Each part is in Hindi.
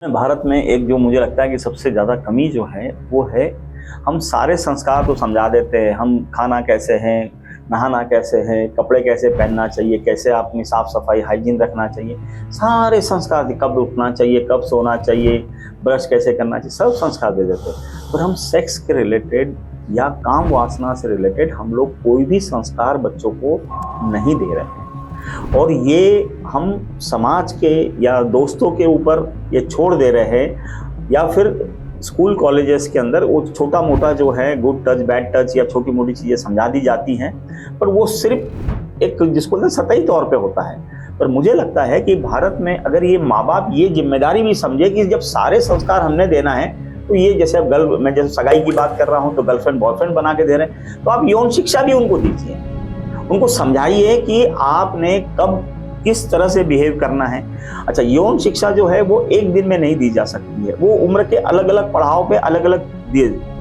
भारत में एक जो मुझे लगता है कि सबसे ज़्यादा कमी जो है वो है, हम सारे संस्कार तो समझा देते हैं। हम खाना कैसे है, नहाना कैसे है, कपड़े कैसे पहनना चाहिए, कैसे अपनी साफ सफाई हाइजीन रखना चाहिए, सारे संस्कार, कब उठना चाहिए, कब सोना चाहिए, ब्रश कैसे करना चाहिए, सब संस्कार दे देते हैं। पर हम सेक्स के रिलेटेड या काम वासना से रिलेटेड हम लोग कोई भी संस्कार बच्चों को नहीं दे रहे हैं। और ये हम समाज के या दोस्तों के ऊपर ये छोड़ दे रहे हैं, या फिर स्कूल कॉलेजेस के अंदर वो छोटा मोटा जो है गुड टच बैड टच या छोटी मोटी चीज़ें समझा दी जाती हैं, पर वो सिर्फ एक जिसको ना सतही तौर पे होता है। पर मुझे लगता है कि भारत में अगर ये माँ बाप ये जिम्मेदारी भी समझे कि जब सारे संस्कार हमने देना है, तो ये जैसे अब मैं जैसे सगाई की बात कर रहा हूँ तो गर्लफ्रेंड बॉयफ्रेंड बना के दे रहे हैं, तो आप यौन शिक्षा भी उनको दीजिए, उनको समझाइए कि आपने कब किस तरह से बिहेव करना है। अच्छा, यौन शिक्षा जो है वो एक दिन में नहीं दी जा सकती है, वो उम्र के अलग अलग पड़ाव पे अलग अलग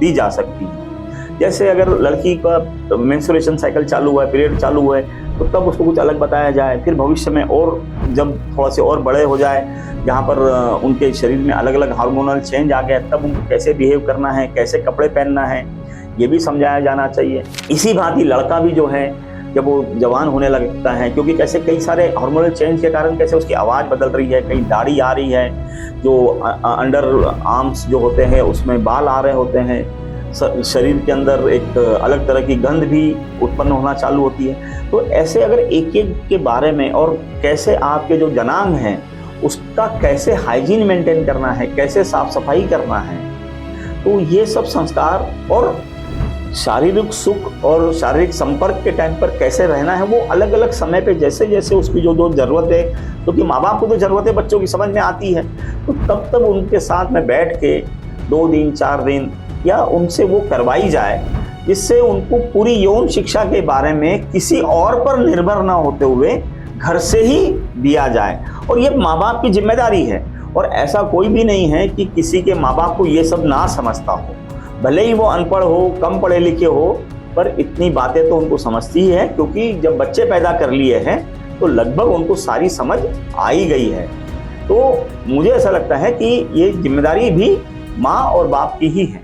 दी जा सकती है। जैसे अगर लड़की का मेंस्ट्रुएशन साइकिल चालू हुआ है, पीरियड चालू हुआ है, तो तब उसको कुछ अलग बताया जाए। फिर भविष्य में और जब थोड़ा से और बड़े हो जाए, जहाँ पर उनके शरीर में अलग अलग हार्मोनल चेंज आ गया, तब उनको कैसे बिहेव करना है, कैसे कपड़े पहनना है, ये भी समझाया जाना चाहिए। इसी भांति लड़का भी जो है जब वो जवान होने लगता है, क्योंकि कैसे कई सारे हार्मोनल चेंज के कारण कैसे उसकी आवाज़ बदल रही है, कहीं दाढ़ी आ रही है, जो अंडर आर्म्स जो होते हैं उसमें बाल आ रहे होते हैं, शरीर के अंदर एक अलग तरह की गंध भी उत्पन्न होना चालू होती है। तो ऐसे अगर एक एक के बारे में, और कैसे आपके जो जनांग हैं उसका कैसे हाइजीन मेंटेन करना है, कैसे साफ सफाई करना है, तो ये सब संस्कार और शारीरिक सुख और शारीरिक संपर्क के टाइम पर कैसे रहना है, वो अलग अलग समय पे जैसे जैसे उसकी जो ज़रूरत है, क्योंकि माँ बाप को तो ज़रूरत है बच्चों की समझ में आती है, तो तब उनके साथ में बैठ के 2 दिन 4 दिन या उनसे वो करवाई जाए, जिससे उनको पूरी यौन शिक्षा के बारे में किसी और पर निर्भर ना होते हुए घर से ही दिया जाए। और ये माँ बाप की जिम्मेदारी है, और ऐसा कोई भी नहीं है कि किसी के माँ बाप को ये सब ना समझता हो, भले ही वो अनपढ़ हो, कम पढ़े लिखे हो, पर इतनी बातें तो उनको समझती ही है, क्योंकि जब बच्चे पैदा कर लिए हैं तो लगभग उनको सारी समझ आ ही गई है। तो मुझे ऐसा लगता है कि ये जिम्मेदारी भी माँ और बाप की ही है।